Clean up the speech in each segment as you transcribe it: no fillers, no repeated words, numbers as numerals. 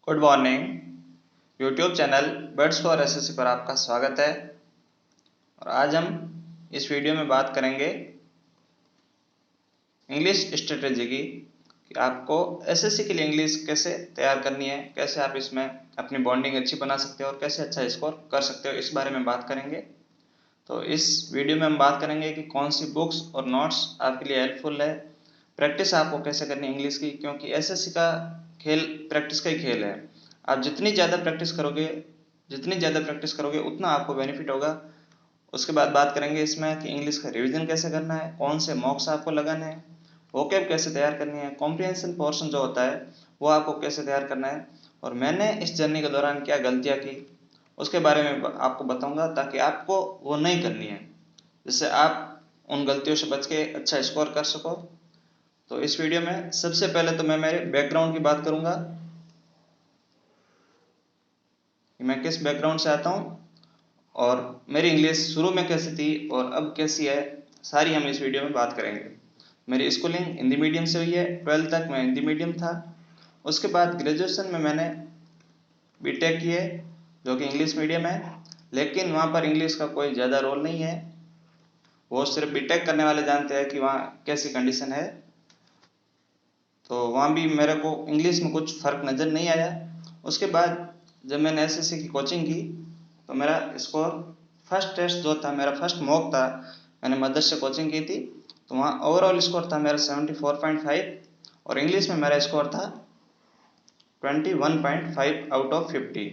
Good morning. YouTube channel birds for SSC पर आपका स्वागत है। और आज हम इस वीडियो में बात करेंगे इंग्लिश स्ट्रेटेजी की कि आपको एसएससी के लिए इंग्लिश कैसे तैयार करनी है, कैसे आप इसमें अपनी बॉन्डिंग अच्छी बना सकते हो और कैसे अच्छा स्कोर कर सकते हो, इस बारे में बात करेंगे। तो इस वीडियो में हम बात करेंगे कि कौन सी बुक्स और नोट्स आपके लिए हेल्पफुल है, प्रैक्टिस आपको कैसे करनी है इंग्लिश की, क्योंकि एसएससी का खेल प्रैक्टिस का ही खेल है। आप जितनी ज़्यादा प्रैक्टिस करोगे उतना आपको बेनिफिट होगा। उसके बाद बात करेंगे इसमें कि इंग्लिश का रिवीजन कैसे करना है, कौन से मॉक्स आपको लगाने हैं, वोकैब कैसे तैयार करनी है, कॉम्प्रिहेंशन पोर्शन जो होता है वो आपको कैसे तैयार करना है, और मैंने इस जर्नी के दौरान क्या गलतियाँ की उसके बारे में आपको बताऊंगा, ताकि आपको वो नहीं करनी है, जिससे आप उन गलतियों से बच के अच्छा स्कोर कर सको। तो इस वीडियो में सबसे पहले तो मैं मेरे बैकग्राउंड की बात करूंगा कि मैं किस बैकग्राउंड से आता हूँ और मेरी इंग्लिश शुरू में कैसी थी और अब कैसी है, सारी हम इस वीडियो में बात करेंगे। मेरी स्कूलिंग हिंदी मीडियम से हुई है, 12th तक मैं हिंदी मीडियम था। उसके बाद ग्रेजुएशन में मैंने बीटेक किए जो कि इंग्लिश मीडियम है, लेकिन वहाँ पर इंग्लिश का कोई ज़्यादा रोल नहीं है। वो सिर्फ बीटेक करने वाले जानते हैं कि वहाँ कैसी कंडीशन है। तो वहाँ भी मेरे को इंग्लिश में कुछ फ़र्क नज़र नहीं आया। उसके बाद जब मैंने एसएससी की कोचिंग की तो मेरा स्कोर, फर्स्ट टेस्ट जो था, मेरा फर्स्ट मॉक था, मैंने मदरसे से कोचिंग की थी, तो वहाँ ओवरऑल स्कोर था मेरा 74.5 और इंग्लिश में मेरा स्कोर था 21.5 आउट ऑफ 50।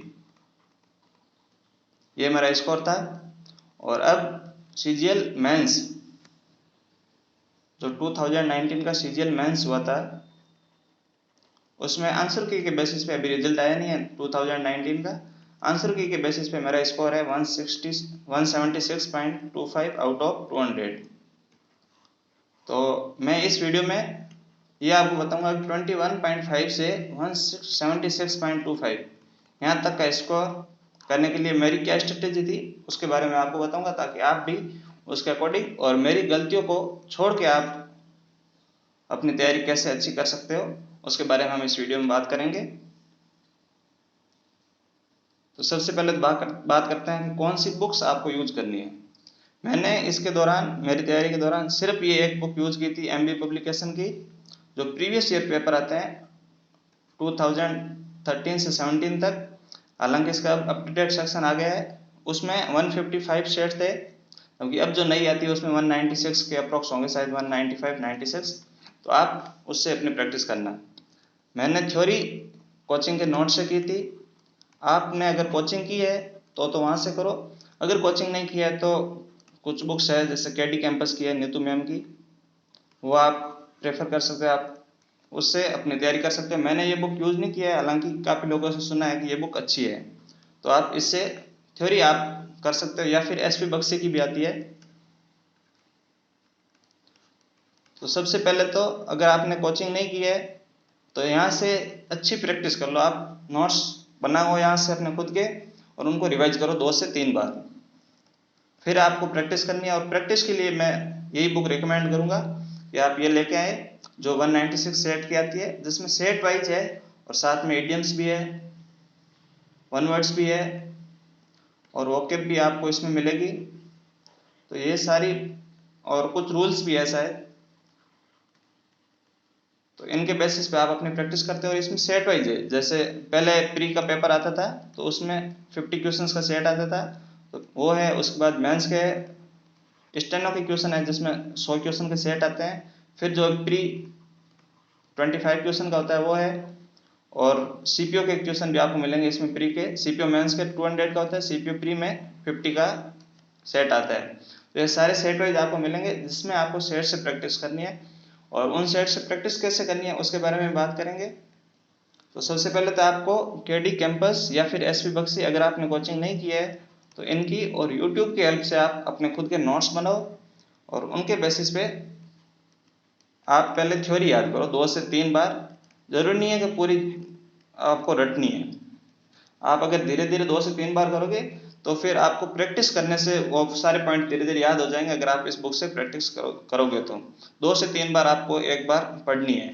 ये मेरा स्कोर था। और अब सीजीएल मेंस, जो 2019 का सीजीएल मेंस हुआ था, उसमें आंसर की के बेसिस पे, अभी रिजल्ट आया नहीं है 2019 का, आंसर की के बेसिस पे मेरा स्कोर है 176.25 आउट ऑफ 200। तो मैं इस वीडियो में ये आपको बताऊंगा कि 21.5 से 176.25 यहाँ तक का स्कोर करने के लिए मेरी क्या स्ट्रेटेजी थी उसके बारे में आपको बताऊंगा, ताकि आप भी उसके अकॉर्डिंग और मेरी गलतियों को छोड़ के आप अपनी तैयारी कैसे अच्छी कर सकते हो उसके बारे में हम इस वीडियो में बात करेंगे। तो सबसे पहले बात करते हैं कि कौन सी बुक्स आपको यूज करनी है। मैंने इसके दौरान, मेरी तैयारी के दौरान, सिर्फ ये एक बुक यूज की थी, एमबी पब्लिकेशन की, जो प्रीवियस ईयर पेपर आते हैं 2013 से 17 तक। हालांकि इसका अप टू डेट सेक्शन आ गया है, उसमें 155 सेट थे, क्योंकि अब जो नई आती है उसमें 196 के अप्रोक्स होंगे, शायद 195 96। तो आप उससे अपनी प्रैक्टिस करना। मैंने थ्योरी कोचिंग के नोट से की थी। आपने अगर कोचिंग की है तो वहाँ से करो, अगर कोचिंग नहीं किया है तो कुछ बुक्स है जैसे केडी कैंपस की है, नीतू मैम की, वो आप प्रेफर कर सकते हो, आप उससे अपनी तैयारी कर सकते हो। मैंने ये बुक यूज़ नहीं किया है, हालांकि काफ़ी लोगों से सुना है कि ये बुक अच्छी है, तो आप इससे थ्योरी आप कर सकते हो, या फिर एसपी बख्शी की भी आती है। तो सबसे पहले तो अगर आपने कोचिंग नहीं की है तो यहाँ से अच्छी प्रैक्टिस कर लो, आप नोट्स बनाओ यहाँ से अपने खुद के और उनको रिवाइज करो 2 से 3 बार। फिर आपको प्रैक्टिस करनी है, और प्रैक्टिस के लिए मैं यही बुक रिकमेंड करूँगा कि आप ये लेके आए, जो 196 सेट की आती है, जिसमें सेट वाइज है और साथ में इडियम्स भी है, वन वर्ड्स भी है और वोकैब भी आपको इसमें मिलेगी। तो ये सारी, और कुछ रूल्स भी है शायद, तो इनके बेसिस पे आप अपनी प्रैक्टिस करते हो। और इसमें सेट वाइज है, जैसे पहले प्री का पेपर आता था तो उसमें 50 क्वेश्चंस का सेट आता था, तो वो है। उसके बाद मेंस के स्टेनो के क्वेश्चन है जिसमें 100 क्वेश्चन के सेट आते हैं। फिर जो प्री 25 क्वेश्चन का होता है वो है, और सीपीओ के क्वेश्चन भी आपको मिलेंगे इसमें। प्री के सीपीओ मेंस के 200 का होता है, सीपीओ प्री में 50 का सेट आता है। तो ये सारे सेट वाइज आपको मिलेंगे, जिसमें आपको सेट से प्रैक्टिस करनी है, और उन सेट से प्रैक्टिस कैसे करनी है उसके बारे में बात करेंगे। तो सबसे पहले तो आपको केडी कैंपस या फिर एसपी बख्शी, अगर आपने कोचिंग नहीं की है तो इनकी और यूट्यूब की हेल्प से आप अपने खुद के नोट्स बनाओ, और उनके बेसिस पे आप पहले थ्योरी याद करो 2 से 3 बार। जरूरी नहीं है कि पूरी आपको रटनी है, आप अगर धीरे धीरे 2 से 3 बार करोगे तो फिर आपको प्रैक्टिस करने से वो सारे पॉइंट धीरे धीरे याद हो जाएंगे। अगर आप इस बुक से प्रैक्टिस करोगे तो 2 से 3 बार आपको एक बार पढ़नी है।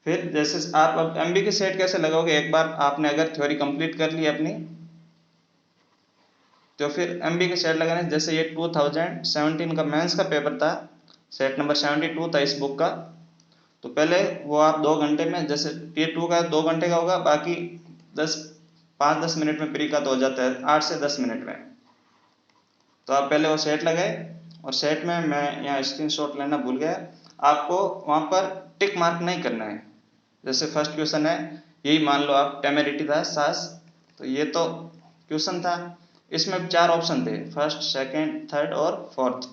फिर जैसे आप अब एमबी की सेट कैसे लगाओगे, एक बार आपने अगर थ्योरी कंप्लीट कर ली अपनी, तो फिर एमबी की सेट लगाने, जैसे ये 2017 का मेंस का पेपर था, सेट नंबर 72 था इस बुक का। तो पहले वो आप 2 घंटे में, जैसे टीयर 2 का 2 घंटे का होगा, बाकी 5-10 मिनट में प्री का तो हो जाता है 8 से 10 मिनट में। तो आप पहले वो सेट लगाए, और सेट में मैं यहाँ स्क्रीनशॉट लेना भूल गया, आपको वहाँ पर टिक मार्क नहीं करना है। जैसे फर्स्ट क्वेश्चन है, यही मान लो आप टेमेरिटी था सास, तो ये तो क्वेश्चन था, इसमें 4 ऑप्शन थे, फर्स्ट, सेकंड, थर्ड और फोर्थ।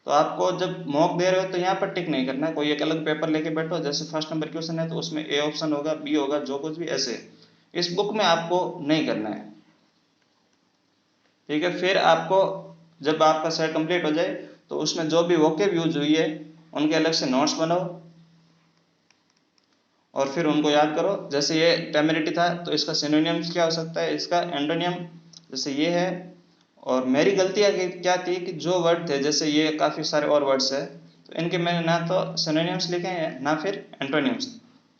तो आपको जब मॉक दे रहे हो तो यहाँ पर टिक नहीं करना है, कोई एक अलग पेपर लेके बैठो, जैसे फर्स्ट नंबर क्वेश्चन है तो उसमें ए ऑप्शन होगा, बी होगा, जो कुछ भी, ऐसे इस बुक में आपको नहीं करना है, ठीक है। फिर आपको जब आपका सेट कंप्लीट हो जाए तो उसमें जो भी वोकेब यूज हुई है उनके अलग से नोट्स बनाओ, और फिर उनको याद करो। जैसे ये टेमेरिटी था तो इसका सिनोनिम्स क्या हो सकता है, इसका एंटोनियम जैसे ये है। और मेरी गलतियाँ क्या थी कि जो वर्ड थे, जैसे ये काफ़ी सारे और वर्ड्स है, तो इनके मैंने ना तो सिनोनिम्स लिखे हैं ना फिर एंटोनिम्स।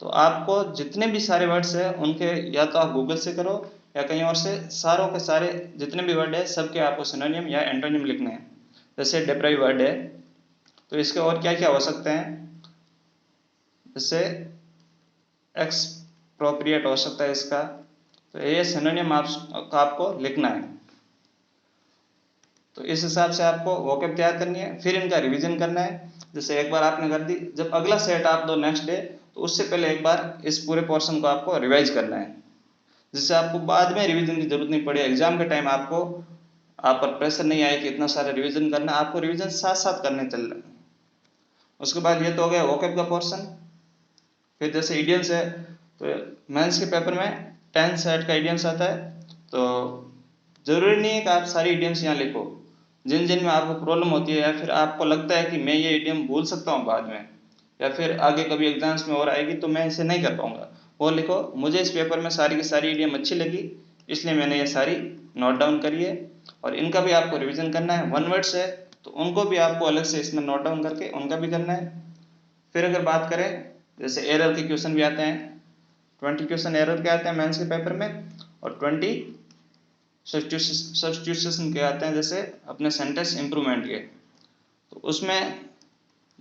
तो आपको जितने भी सारे वर्ड्स है उनके या तो आप गूगल से करो या कहीं और से, सारों के सारे जितने भी वर्ड है सबके आपको सिनोनिम या एंटोनिम लिखने हैं। जैसे डेप्राइव वर्ड है तो इसके और क्या क्या हो सकते हैं, जैसे एक्सप्रोप्रिएट हो सकता है इसका। तो ये सिनोनिम आपको लिखना है। तो इस हिसाब से आपको वोकैब तैयार करनी है, फिर इनका रिवीजन करना है। जैसे एक बार आपने कर दी, जब अगला सेट आप दो नेक्स्ट डे, तो उससे पहले एक बार इस पूरे पोर्शन को आपको रिवाइज करना है, जिससे आपको बाद में रिवीजन की जरूरत नहीं पड़े। एग्जाम के टाइम आपको आप पर प्रेशर नहीं आए कि इतना सारा रिवीजन करना, आपको रिवीजन साथ साथ करने चल रहा है। उसके बाद ये तो हो गया वोकैब का पोर्शन। फिर जैसे इडियम्स है, तो मेंस के पेपर में 10 सेट का इडियम्स आता है, तो जरूरी नहीं है कि आप सारी इडियम्स यहाँ लिखो। जिन जिन में आपको प्रॉब्लम होती है या फिर आपको लगता है कि मैं ये इडियम भूल सकता हूँ बाद में, या फिर आगे कभी एग्जाम्स में और आएगी तो मैं इसे नहीं कर पाऊंगा, वो लिखो। मुझे इस पेपर में सारी की सारी इडियम अच्छी लगी, इसलिए मैंने ये सारी नोट डाउन करी है। और इनका भी आपको रिविजन करना है। वन वर्ड्स है तो उनको भी आपको अलग से इसमें नोट डाउन करके उनका भी करना है। फिर अगर बात करें, जैसे एरर के क्वेश्चन भी आते हैं, 20 क्वेश्चन एरर के आते हैं मेंस के पेपर में, और 20 सब्स्टिट्यूशन के आते हैं, जैसे अपने सेंटेंस इंप्रूवमेंट के। तो उसमें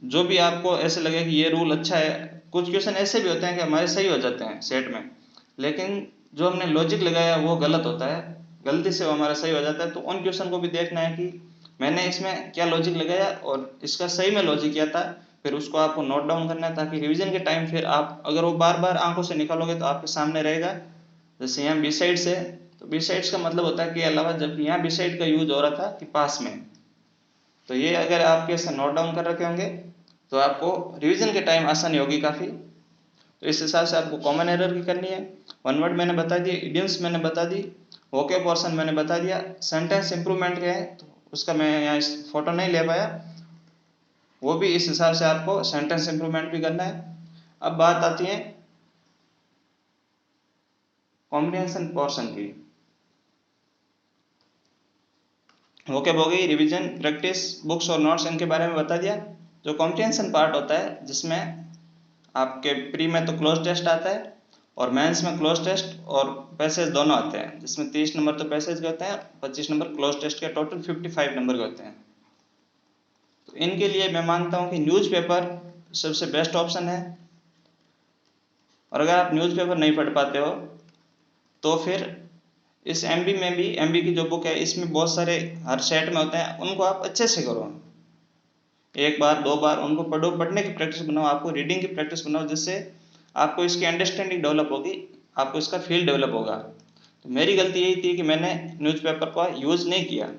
जो भी आपको ऐसे लगे कि ये रूल अच्छा है, कुछ क्वेश्चन ऐसे भी होते हैं कि हमारे सही हो जाते हैं सेट में, लेकिन जो हमने लॉजिक लगाया वो गलत होता है, गलती से वो हमारा सही हो जाता है। तो उन क्वेश्चन को भी देखना है कि मैंने इसमें क्या लॉजिक लगाया और इसका सही में लॉजिक क्या था, फिर उसको आपको नोट डाउन करना है, ताकि रिवीजन के टाइम फिर आप अगर वो बार बार आंखों से निकालोगे तो आपके सामने रहेगा। जैसे यहाँ बी साइड से, तो बी साइड्स का मतलब होता है कि अलावा, जबकि यहाँ बी साइड का यूज हो रहा था कि पास में। तो ये अगर आप कैसे नोट डाउन कर रखे होंगे तो आपको रिवीजन के टाइम आसानी होगी काफ़ी। तो इस हिसाब से आपको कॉमन एरर की करनी है। वन वर्ड मैंने बता दिए, इडियम्स मैंने बता दी, वोकैब पोर्शन मैंने बता दिया। सेंटेंस इंप्रूवमेंट क्या है तो उसका मैं यहाँ फोटो नहीं ले पाया, वो भी इस हिसाब से आपको सेंटेंस इंप्रूवमेंट भी करना है। अब बात आती है कॉम्प्रिहेंशन पोर्शन की। वोकैब हो गई, रिवीजन, प्रैक्टिस, बुक्स और नोट्स इनके बारे में बता दिया। जो कॉम्प्रिहेंशन पार्ट होता है, जिसमें आपके प्री में तो क्लोज टेस्ट आता है और मेंस में क्लोज टेस्ट और पैसेज दोनों आते हैं, जिसमें 30 नंबर तो पैसेज के होते हैं, 25 नंबर क्लोज टेस्ट के, टोटल 55 नंबर के होते हैं। तो इनके लिए मैं मानता हूँ कि न्यूज़पेपर सबसे बेस्ट ऑप्शन है। और अगर आप न्यूज़पेपर नहीं पढ़ पाते हो तो फिर इस एमबी में भी, एमबी की जो बुक है इसमें बहुत सारे हर सेट में होते हैं, उनको आप अच्छे से करो, एक बार दो बार उनको पढ़ो, पढ़ने की प्रैक्टिस बनाओ, आपको रीडिंग की प्रैक्टिस बनाओ, जिससे आपको इसकी अंडरस्टैंडिंग डेवलप होगी, आपको इसका फील डेवलप होगा। तो मेरी गलती यही थी कि मैंने न्यूज़पेपर का यूज़ नहीं किया,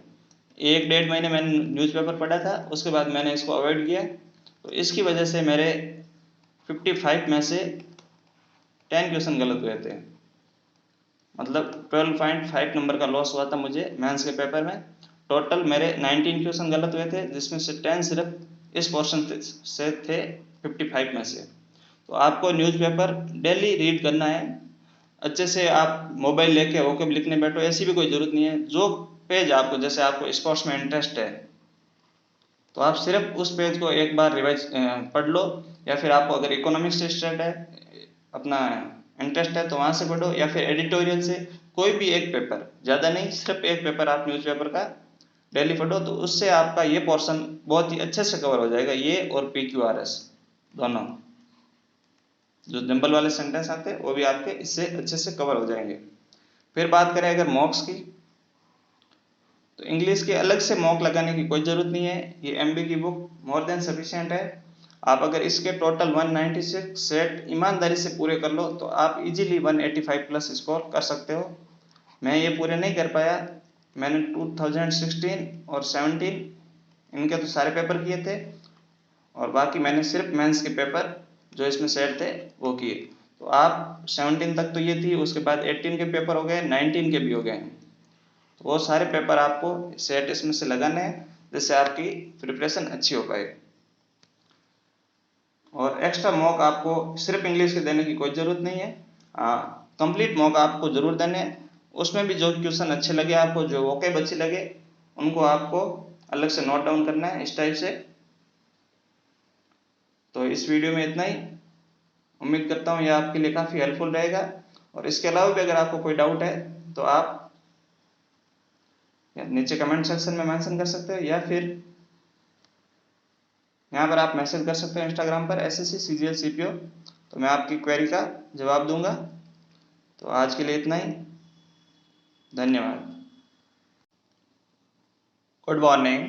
1-1.5 महीने मैंने न्यूज़पेपर पढ़ा था, उसके बाद मैंने इसको अवॉइड किया। तो इसकी वजह से मेरे 55 में से 10 क्वेश्चन गलत हुए थे, मतलब 12.5 नंबर का लॉस हुआ था मुझे मेंस के पेपर में। टोटल मेरे 19 क्वेश्चन गलत हुए थे, जिसमें से 10 सिर्फ इस पोर्शन से थे 55 में से। तो आपको न्यूज़पेपर डेली रीड करना है अच्छे से। आप मोबाइल लेके वोकैब लिखने बैठो ऐसी भी कोई ज़रूरत नहीं है। जो पेज आपको, जैसे आपको स्पोर्ट्स में इंटरेस्ट है तो आप सिर्फ उस पेज को एक बार रिवाइज पढ़ लो, या फिर आपको अगर इकोनॉमिक्स से स्टार्ट है, अपना इंटरेस्ट है तो वहाँ से पढ़ो, या फिर एडिटोरियल से कोई भी एक पेपर, ज़्यादा नहीं, सिर्फ एक पेपर आप न्यूज़पेपर का डेली पढ़ो, तो उससे आपका ये पोर्शन बहुत ही अच्छे से कवर हो जाएगा। ये और PQRS दोनों जो जंबल वाले सेंटेंस आते हैं वो भी आपके इससे अच्छे से कवर हो जाएंगे। फिर बात करें अगर मॉक्स की, तो इंग्लिश के अलग से मॉक लगाने की कोई ज़रूरत नहीं है, ये MB की बुक मोर देन सफिशिएंट है। आप अगर इसके टोटल 196 सेट ईमानदारी से पूरे कर लो तो आप इजीली 185 प्लस स्कोर कर सकते हो। मैं ये पूरे नहीं कर पाया, मैंने 2016 और 17 इनके तो सारे पेपर किए थे, और बाकी मैंने सिर्फ मेंस के पेपर जो इसमें सेट थे वो किए। तो आप 17 तक तो ये थी, उसके बाद 18 के पेपर हो गए, 19 के भी हो गए, तो वो सारे पेपर आपको सेट इसमें से लगाने हैं जिससे आपकी प्रिपरेशन अच्छी हो पाए। और एक्स्ट्रा मॉक आपको सिर्फ इंग्लिश के देने की कोई ज़रूरत नहीं है, कंप्लीट मॉक आपको ज़रूर देने हैं। उसमें भी जो क्वेश्चन अच्छे लगे आपको, जो वोकेब अच्छी लगे, उनको आपको अलग से नोट डाउन करना है इस टाइप से। तो इस वीडियो में इतना ही, उम्मीद करता हूँ यह आपके लिए काफ़ी हेल्पफुल रहेगा। और इसके अलावा भी अगर आपको कोई डाउट है तो आप नीचे कमेंट सेक्शन में मेंशन कर सकते हो, या फिर यहाँ पर आप मैसेज कर सकते हो इंस्टाग्राम पर SSC CGL CPO, तो मैं आपकी क्वेरी का जवाब दूंगा। तो आज के लिए इतना ही, धन्यवाद। Good morning.